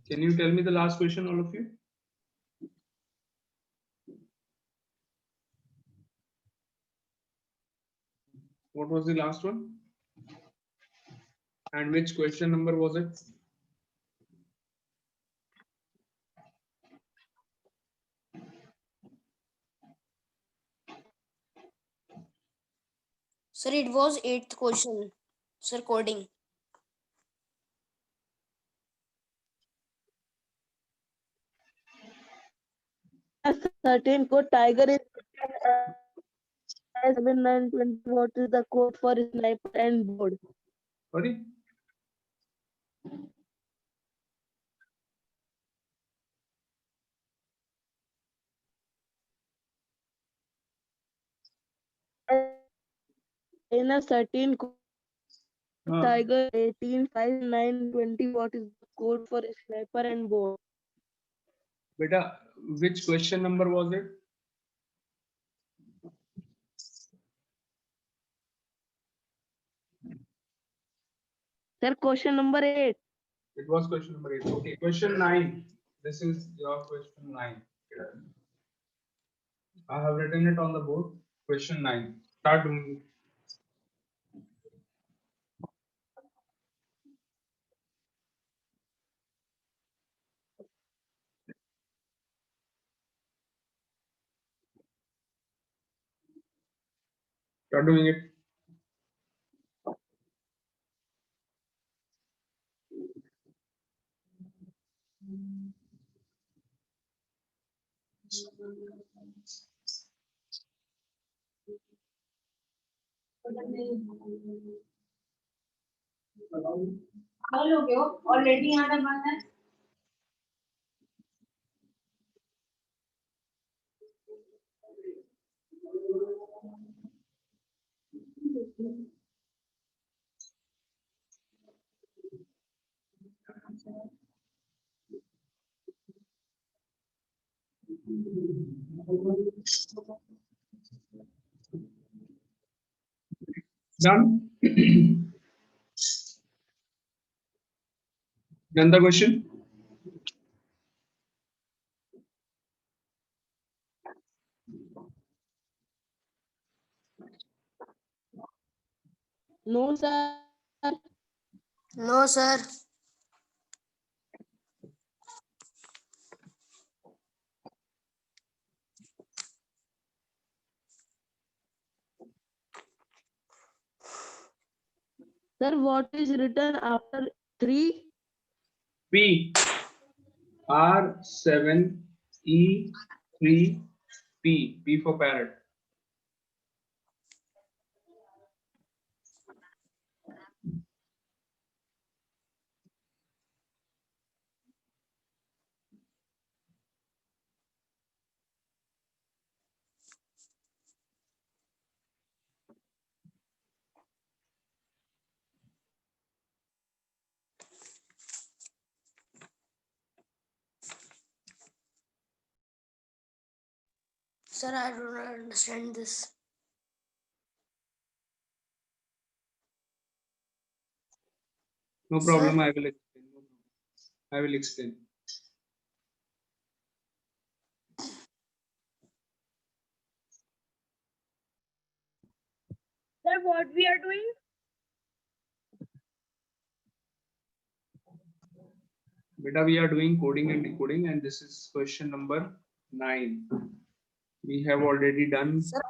Can you tell me the last question, all of you? What was the last one? And which question number was it? Sir, it was 8th question. Sir, coding. A certain code tiger is as 7920. What is the code for sniper and board? Sorry? In a certain code Uh, tiger 185920. What is the code for sniper and board? Beta, which question number was it? Sir, question number 8. It was question number 8. Okay, question 9. This is your question 9. I have written it on the board. Question 9. Start doing it. Start doing it. Already यहाँ तक बंद है Done? Done the question? No, sir. No, sir. Sir, what is written after 3? P. R7E3 P. P for parrot. Sir, I do not understand this. No Sir? problem. I will explain. I will explain. Sir, what we are doing? Beta, we are doing coding and decoding, and this is question number 9. We have already done. Sir,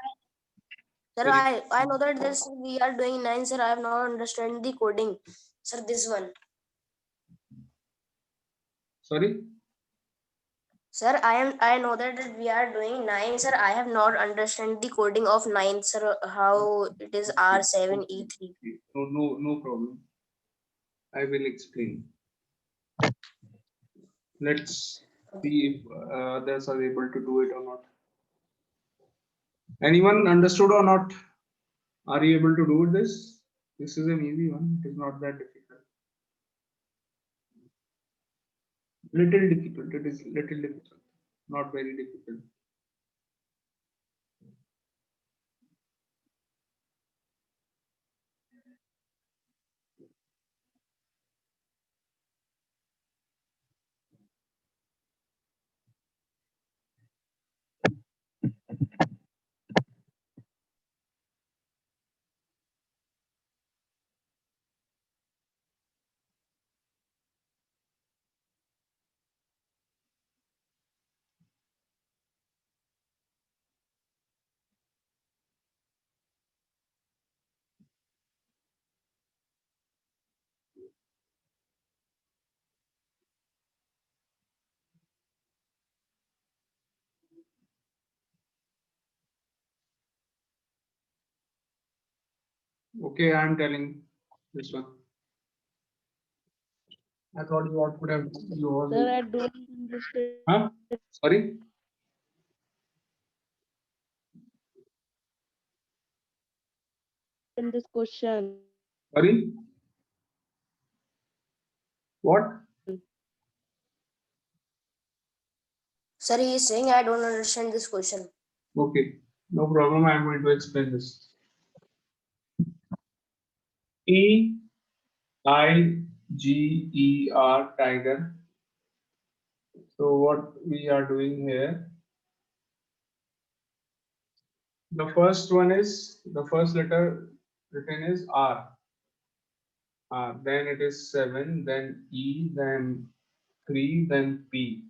I know that this we are doing 9, sir. I have not understand the coding. Sir, this one. Sorry? Sir, I know that we are doing 9, sir. I have not understand the coding of 9, sir. How it is R7E3. No problem. I will explain. Let's see if others are able to do it or not. Anyone understood or not? Are you able to do this? This is an easy one. It is not that difficult. Little difficult. It is little difficult. Not very difficult. Okay, I am telling this one. I thought you all could have you all. Sir, I don't understand Huh? Sorry. this question. Sorry. What? Sir, he is saying I don't understand this question. Okay. No problem. I am going to explain this. Tiger, tiger. So what we are doing here, the first one is the first letter written is R. Then it is 7, then E, then 3, then P.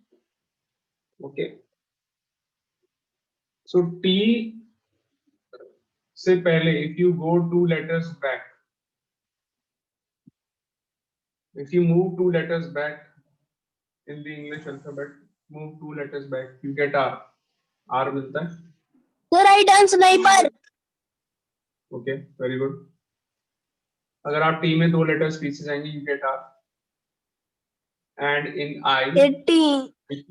Okay. So T से पहले, if you go 2 letters back, if you move 2 letters back in the English alphabet, move 2 letters back, you get R. R मिलता है. Sir, I done sniper. Okay, very good. अगर आप T में 2 letters पीछे जाएंगे, you get R. And in I, 18. if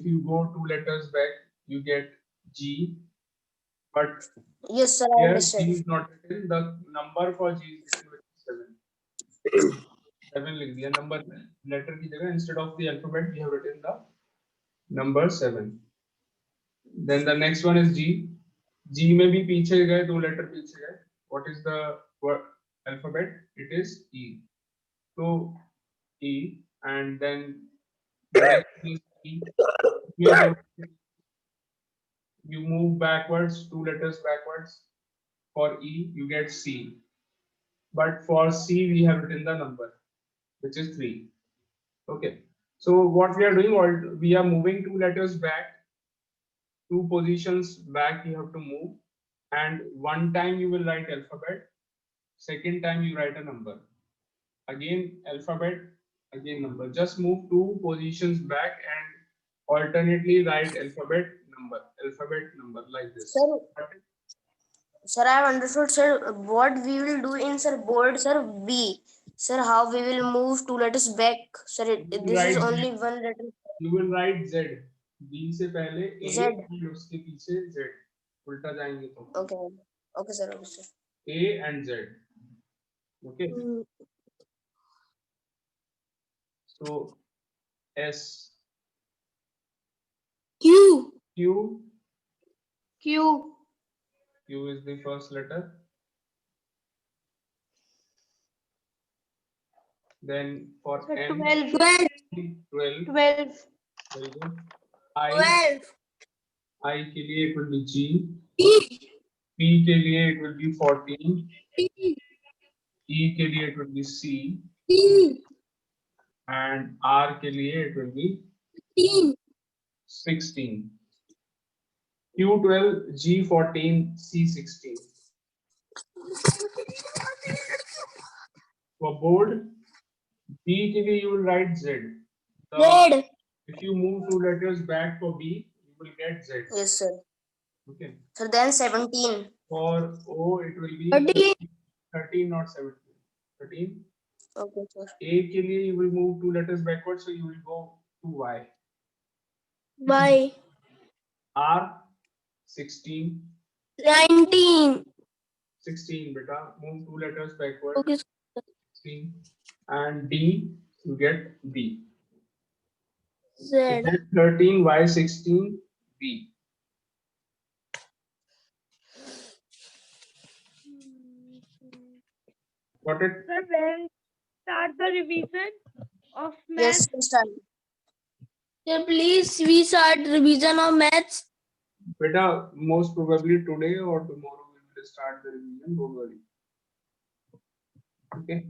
you go 2 letters back, you get G. But Yes, sir, I here understand. G is not written. The number for G is written with 7. 7 लिख दिया number letter की जगह, instead of the alphabet we have written the number 7. Then the next one is G. G में भी पीछे गए 2 letter पीछे गए. What is the word alphabet? It is E. So E, and then the next is E. Here you move backwards 2 letters backwards. For E you get C, but for C we have written the number, which is 3. Okay, so what we are doing, we are moving 2 letters back, 2 positions back you have to move, and one time you will write alphabet, second time you write a number, again alphabet, again number. Just move 2 positions back and alternately write alphabet number like this. Sir, I have understood, sir. What we will do in sir board, sir, B. Sir, how we will move 2 letters back? Sir, this is only 1 letter. You will write Z. B से पहले A Z. and उसके पीछे Z. उल्टा जाएंगे तो. Okay. Okay, sir. Okay, sir. A and Z. Okay. So S. Q. Q. Q. Q is the first letter. Then for M. 12. 12. 12. Very good. I. 12. I के लिए it will be G. P के लिए it will be 14. E के लिए it will be C. And R के लिए it will be 16. Q12, G14, C16. For board, B के लिए you will write Z. Z. If you move 2 letters back for B, you will get Z. Yes, sir. Okay. So then 17. For O, it will be 13, not 17. 13. Okay, sir. A के लिए you will move 2 letters backwards, so you will go to Y. Y. R, 16. 19. 16, beta. Move 2 letters backwards. Okay. 16. And D, you get B. Z. Z13, Y16, B. Got it? Sir, when start the revision of Yes, math? sir, start. Sir, please, we start revision of maths. Beta, most probably today or tomorrow we will start the revision. Don't worry. Okay.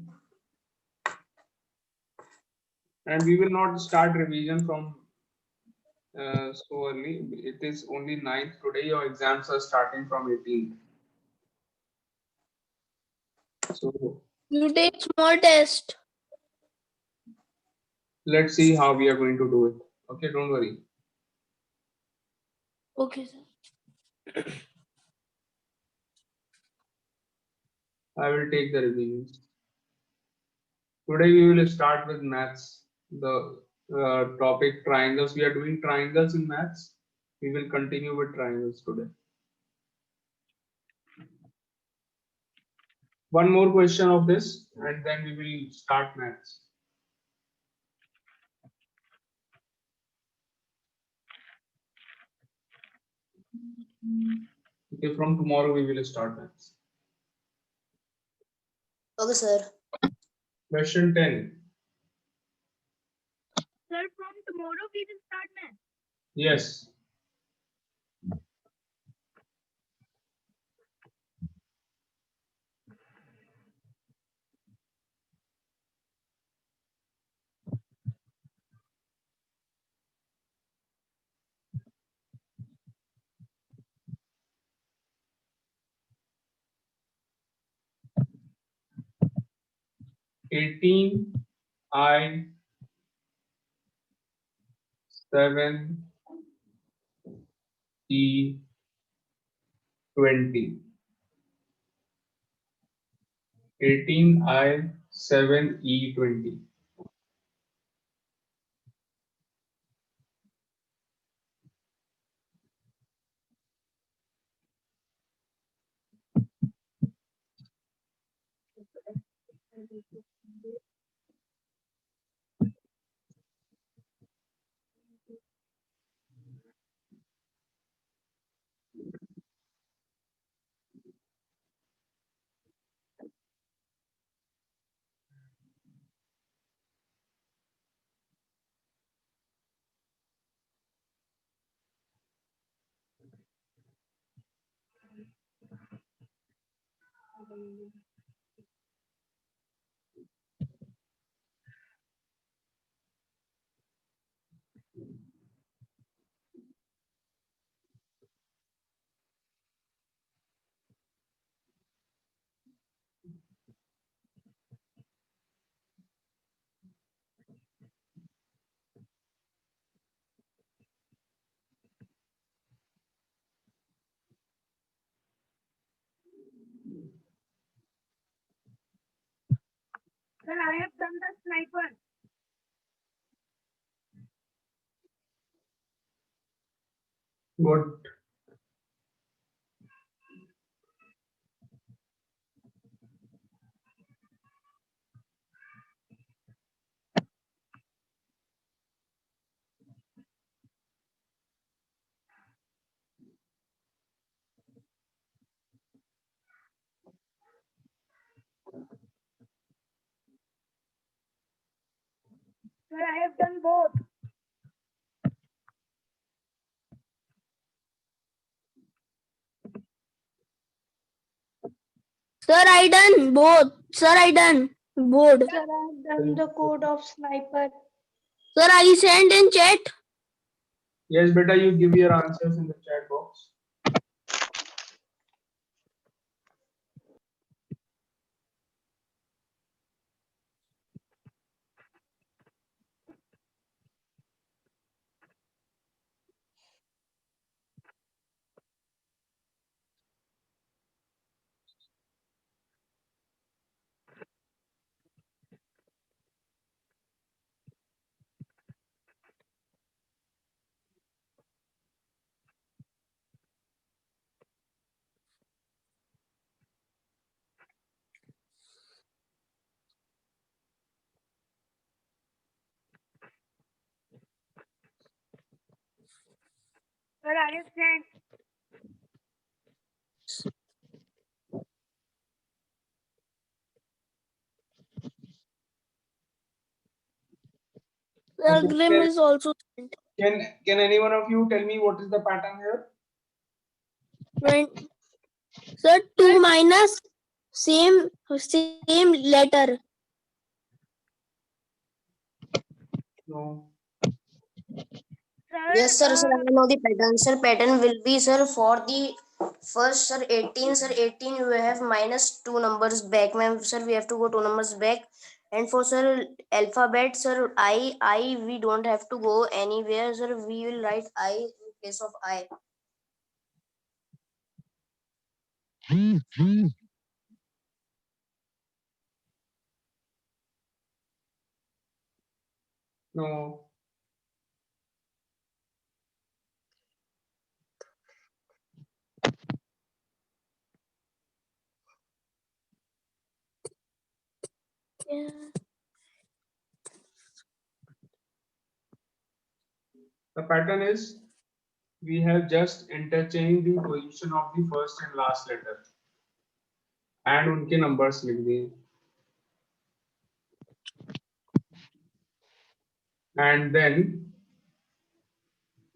And we will not start revision from so early. It is only 9th today. Your exams are starting from 18th. So You take small test. let's see how we are going to do it. Okay, don't worry. Okay, sir. I will take the revisions. Today we will start with maths. The topic triangles. We are doing triangles in maths. We will continue with triangles today. One more question of this, and then we will start maths. Okay, from tomorrow we will start maths. Okay, sir. Question 10. Sir, from tomorrow we will start math. Yes. I 7 E 20. 18I 7 E 20. Sir, I have done the sniper. Good. Sir, I have done both. Sir, I done both. Sir, I done board. Sir, I have done the code of sniper. Sir, I sent in chat. Yes, beta, you give your answers in the chat box. Sir, I have sent. Sir, Okay, Grim is also sent. Can any one of you tell me what is the pattern here? Sir, 2 minus same letter. No. Sir, Yes, sir. Sir, I know the pattern. Sir, pattern will be, sir, for the first, sir, 18. Sir, 18, you have minus 2 numbers back. Ma'am, sir, we have to go 2 numbers back. And for, sir, alphabet, sir, we don't have to go anywhere. Sir, we will write I in place of I. No. Yeah. The pattern is we have just interchanged the position of the first and last letter and उनके numbers लिख दिए. And then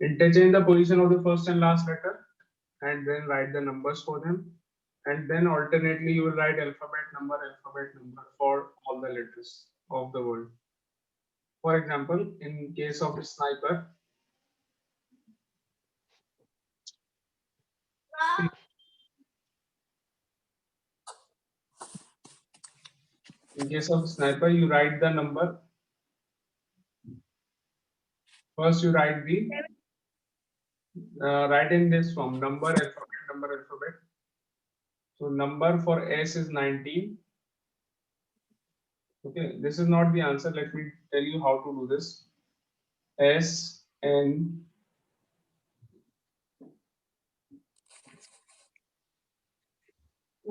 interchange the position of the first and last letter and then write the numbers for them. And then alternately you will write alphabet number for all the letters of the word. For example, in case of sniper, you write the number. First you write the write in this form number alphabet. So number for S is 19. Okay, this is not the answer. Let me tell you how to do this. S N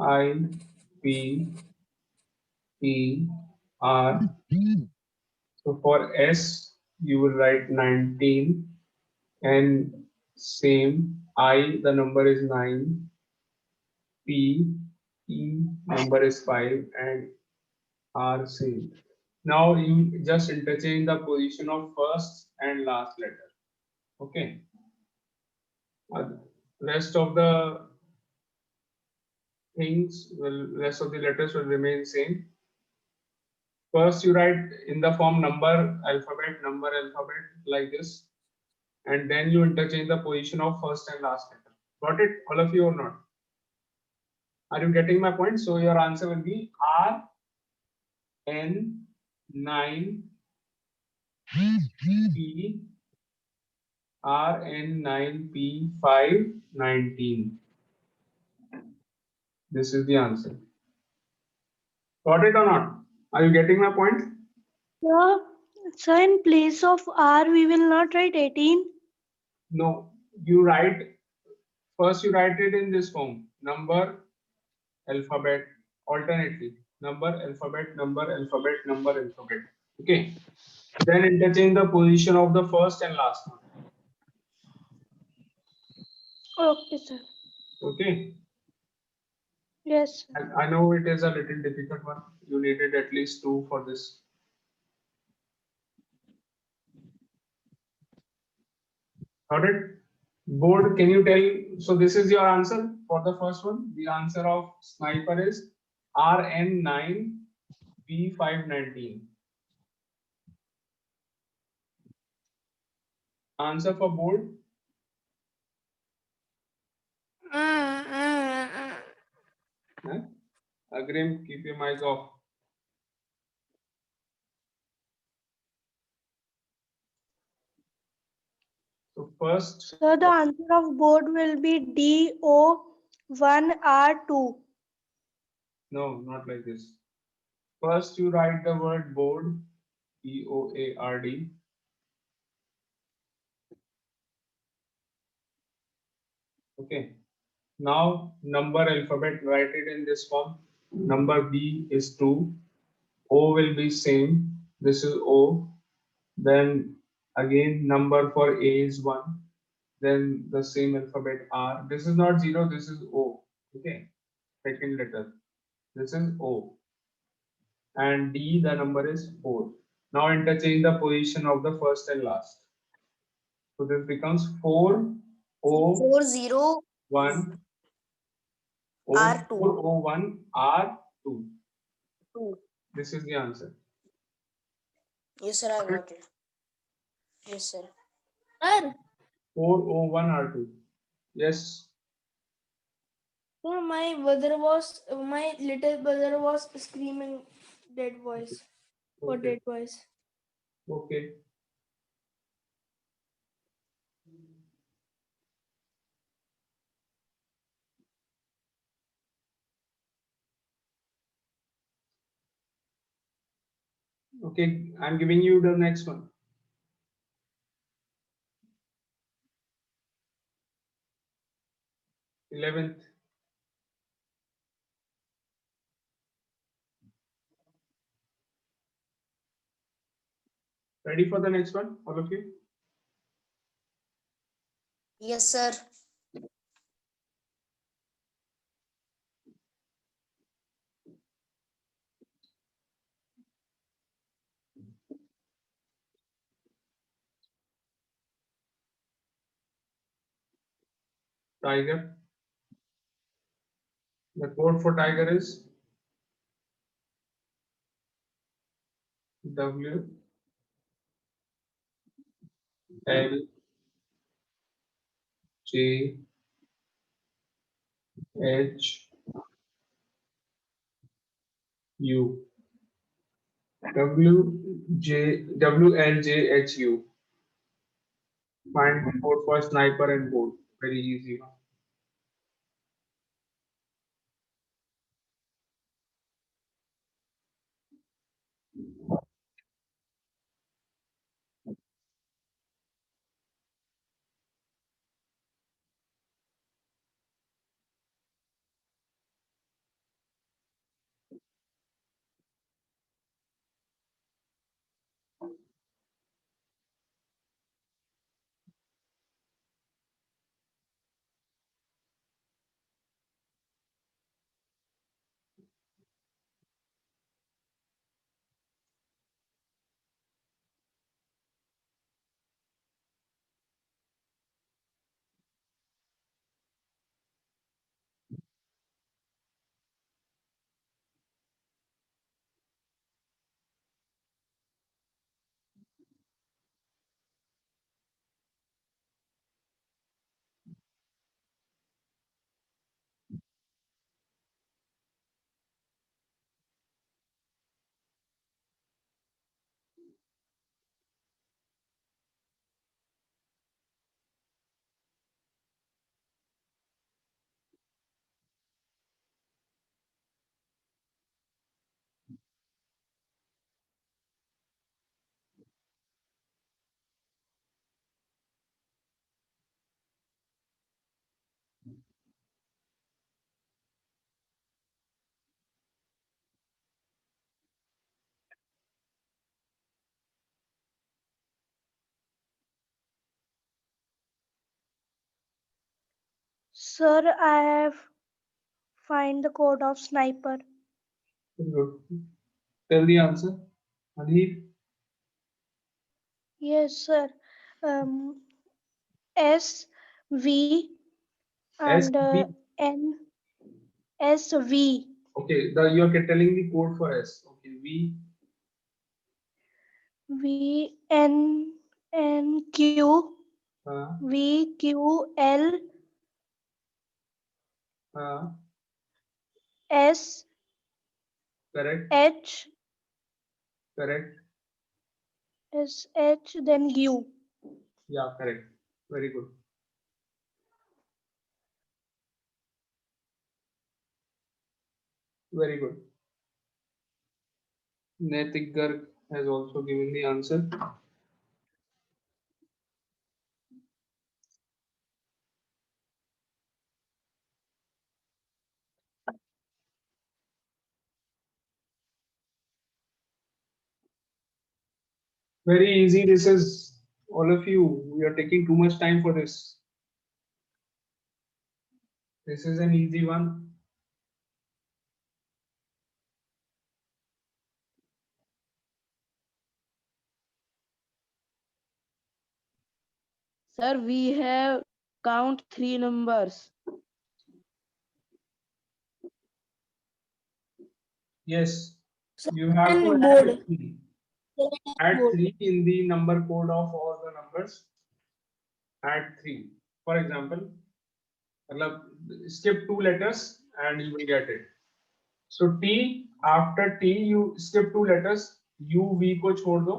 I P E R. So for S, you will write 19 and same I, the number is 9, P, E, number is 5 and R same. Now you just interchange the position of first and last letter. Okay. Rest of the rest of the letters will remain same. First you write in the form number alphabet like this, and then you interchange the position of first and last letter. Got it, all of you or not? Are you getting my point? So your answer will be R N 9 P R N 9 P 5 19. This is the answer. Got it or not? Are you getting my point? So in place of R, we will not write 18. No, you write first, you write it in this form number alphabet alternately number alphabet. Okay, then interchange the position of the first and last one. Okay, sir. Okay, Yes. and I know it is a little difficult one. You needed at least 2 for this. Got it? Board, can you tell? So this is your answer for the first one. The answer of sniper is RN9 P519. Answer for board. Huh? Agrim, keep your mic off. So first, So the answer of board will be DO1R2. no, not like this. First, you write the word board, BOARD. Okay. Now, number alphabet, write it in this form. Number B is 2. O will be same. This is O. Then again, number for A is 1. Then the same alphabet R. This is not 0, this is O. Okay. Second letter. This is O. And D, the number is 4. Now interchange the position of the first and last. So this becomes 4 O 40 1 O R2. 401 R2. 2. This is the answer. Yes, sir, I got it. Yes, sir. Sir, 401 R2. Yes. so my little brother was screaming dead voice for Okay. dead voice. Okay. Okay. I'm giving you the next one. 11th. Ready for the next one, all of you? Yes, sir. Tiger. The code for tiger is W L J H U. WLJHU. Find the code for sniper and board. Very easy one. Sir, I have find the code of sniper. Very good. Tell the answer. Anil. Yes, sir. S V and SV. N S V Okay, you are telling the code for S. Okay, V N N Q uh, V Q L uh, S correct, H correct. S H then U. Yeah, correct. Very good. Very good. Naitik Garg has also given the answer. Very easy. This is all of you. We are taking too much time for this. This is an easy one. Sir, we have count 3 numbers. Yes, you have to And add board. 3. Add 3 in the number code of all the numbers. Add 3. For example, skip 2 letters and you will get it. So T, after T you skip 2 letters, U, V को छोड़ दो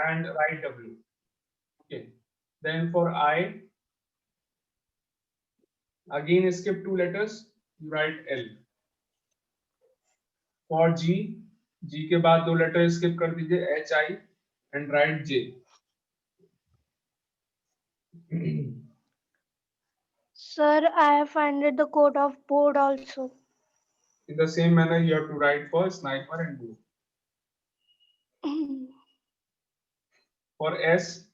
and write W. Okay. Then for I, again skip 2 letters, you write L. For G, G के बाद 2 letters skip कर दीजिए H, I and write J. Sir, I have found the code of board also. In the same manner, you have to write for sniper and board. For S,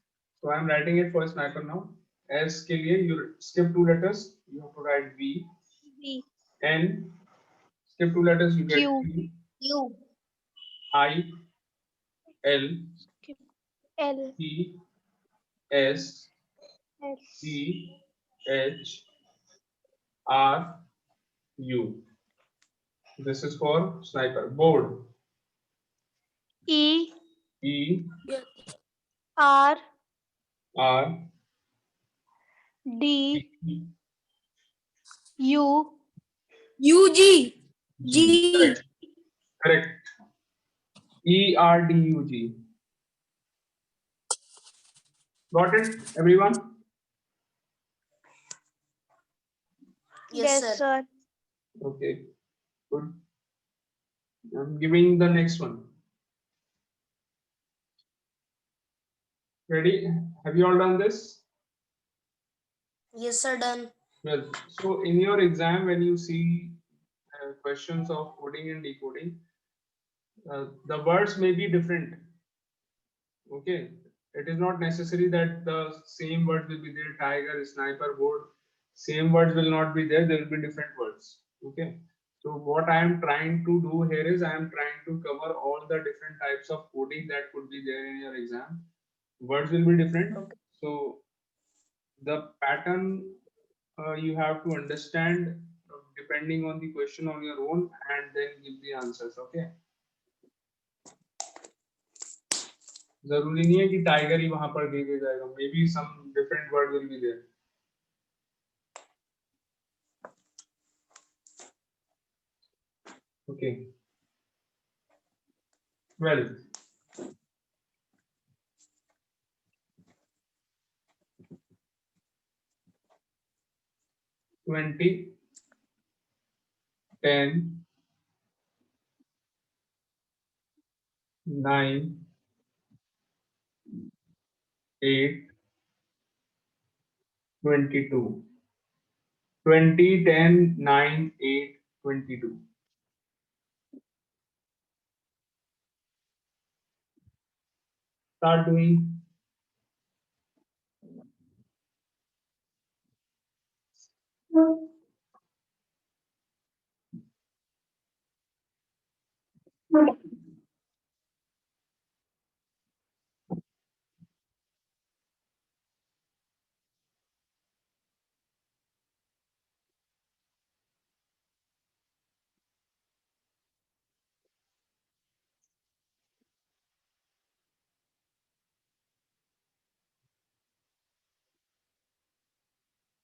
so I'm writing it for sniper now. S के लिए you skip 2 letters, you have to write V. V, N, skip 2 letters, you get Q, Q. Q, I, L, L, T, S, S, T, H, R, U. This is for sniper. Board. E, E, R, R, D, T, U, UG, G. G. Correct. Correct. E, R, D, U, G. Got it, everyone? Yes, yes, sir. sir. Okay, good. I'm giving the next one. Ready? Have you all done this? Yes, sir. Done. Well, so in your exam, when you see questions of coding and decoding, the words may be different. Okay, it is not necessary that the same words will be there. Tiger, sniper, board. Same words will not be there. There will be different words. Okay. So what I am trying to do here is I am trying to cover all the different types of coding that could be there in your exam. Words will be different. Okay. So the pattern you have to understand depending on the question on your own and then give the answers. Okay. जरूरी नहीं है कि tiger ही वहां पर दे दिया जाएगा. Maybe some different word will be there. Okay. Well, twenty, 10, 9, 8, 22. 20, 10, 9, 8, 22. Start doing.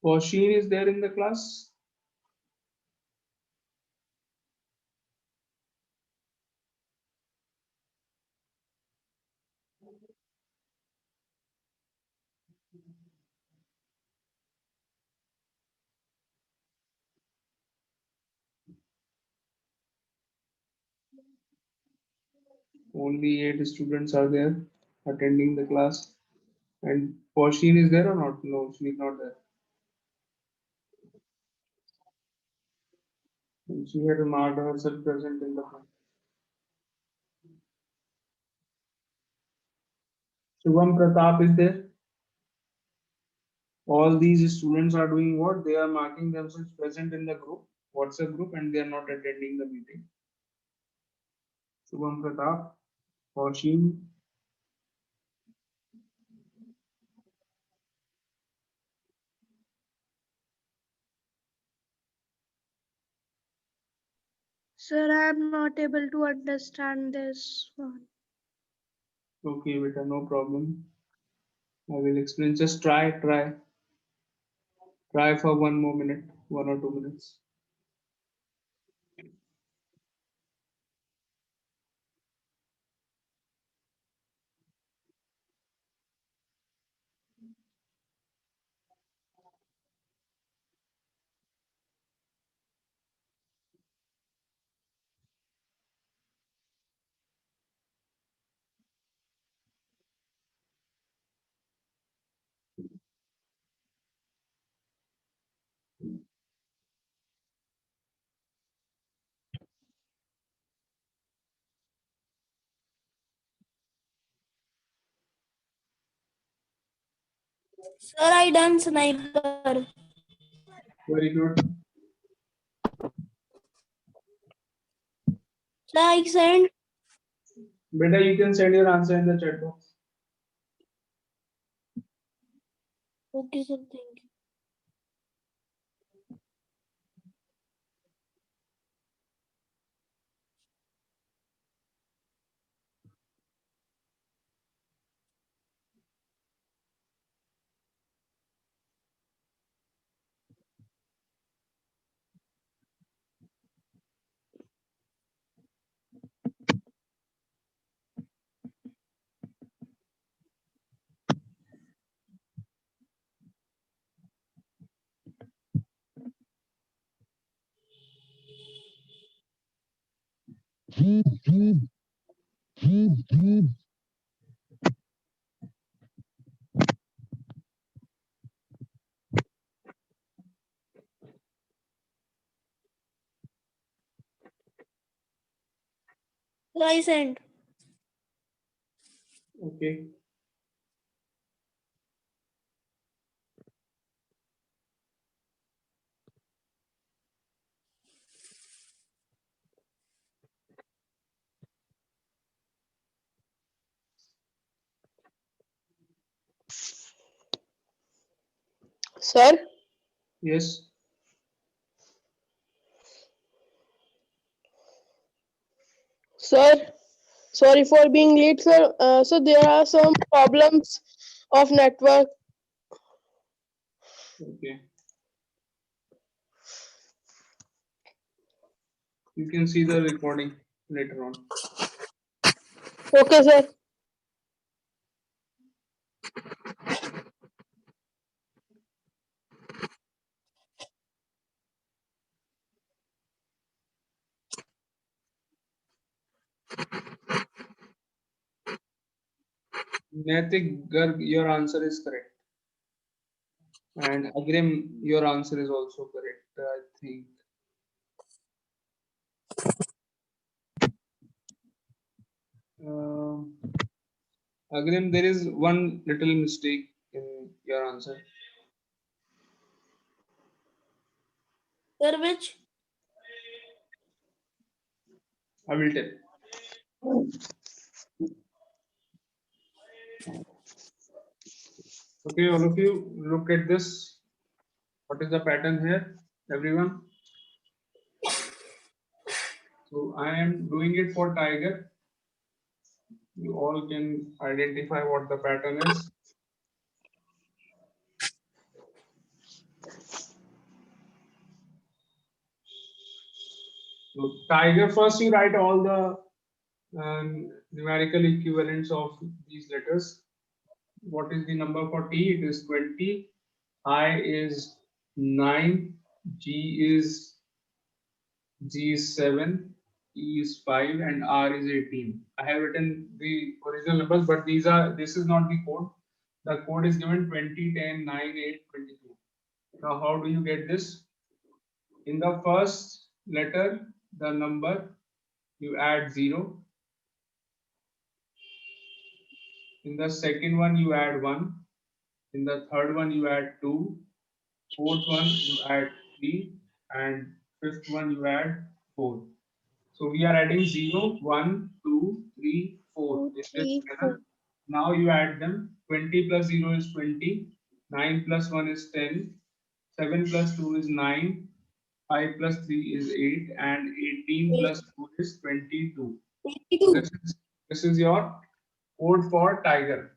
Oshin is there in the class. Only 8 students are there attending the class. And Oshin is there or not? No, she is not there. And she had marked herself present in the class. Shubham Pratap is there. All these students are doing what? They are marking themselves present in the group, WhatsApp group, and they are not attending the meeting. Shubham Pratap, Oshin, Sir, I am not able to understand this one. okay, beta, no problem. I will explain. Just try. Try for 1 more minute, 1 or 2 minutes. Sir, I done sniper. Very good. Sir, I sent. Beta, you can send your answer in the chat box. Okay, sir. Thank you. Sir, I sent. Okay. Sir, Yes. sir, sorry for being late, sir. So there are some problems of network. Okay. You can see the recording later on. Okay, sir. Naitik Garg, your answer is correct. And Agrim, your answer is also correct, I think. Agrim, there is one little mistake in your answer. Sir, which? I will tell. Okay, all of you, look at this. What is the pattern here, everyone? So I am doing it for tiger. You all can identify what the pattern is. So tiger, first you write all the numerical equivalents of these letters. What is the number for T? It is 20. I is 9. G is 7. E is 5 and R is 18. I have written the original numbers, but this is not the code. The code is given 20, 10, 9, 8, 22. Now, how do you get this? In the first letter, the number, you add 0. In the second one, you add 1. In the third one, you add 2. Fourth one, you add 3. And fifth one, you add 4. So we are adding 0, 1, 2, 3, 4 Two, in this three, manner. 4. Now you add them. 20 plus 0 is 20. 9 plus 1 is 10. 7 plus 2 is 9. 5 plus 3 is 8. And 18 plus 4 is 22. So 22. this is your code for tiger.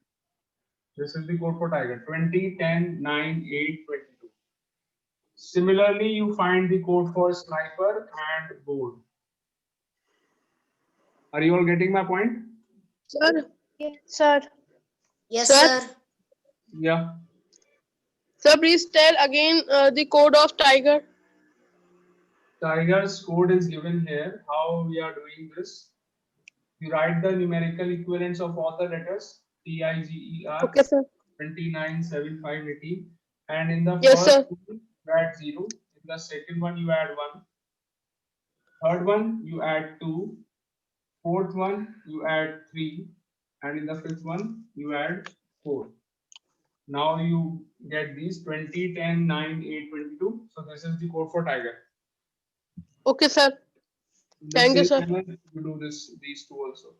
This is the code for tiger. 20, 10, 9, 8, 22. Similarly, you find the code for sniper and board. Are you all getting my point? Sir, Yes, sir. Yes, Sir? sir. Yeah. sir, please tell again the code of tiger. Tiger's code is given here. How we are doing this? You write the numerical equivalents of all the letters TIGER Okay, sir. 29, 7, 5, 18. And in the Yes, first sir. one, you add 0. In the second one, you add 1. Third one, you add 2. Fourth one, you add 3. And in the fifth one, you add 4. Now you get these 20, 10, 9, 8, 22. So this is the code for tiger. Okay, sir. In the Thank you, same sir. manner, you do these two also.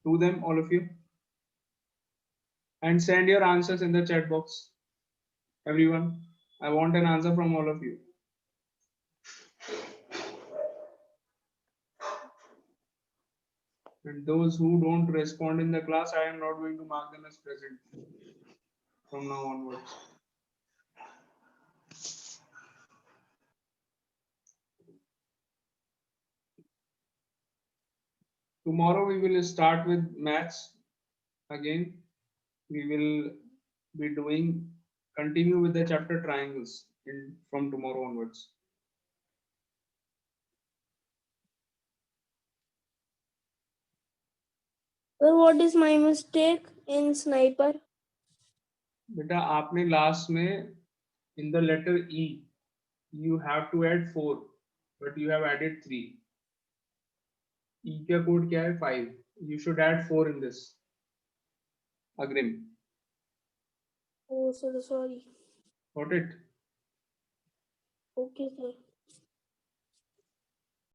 Do them, all of you. And send your answers in the chat box. Everyone, I want an answer from all of you. And those who don't respond in the class, I am not going to mark them as present from now onwards. Tomorrow we will start with maths again. We will be doing continue with the chapter triangles from tomorrow onwards. Sir, what is my mistake in sniper? बेटा आपने last में in the letter E you have to add 4 but you have added 3. E का code क्या है 5. You should add 4 in this. Agrim. Oh, sir, sorry. Got it? Okay, sir.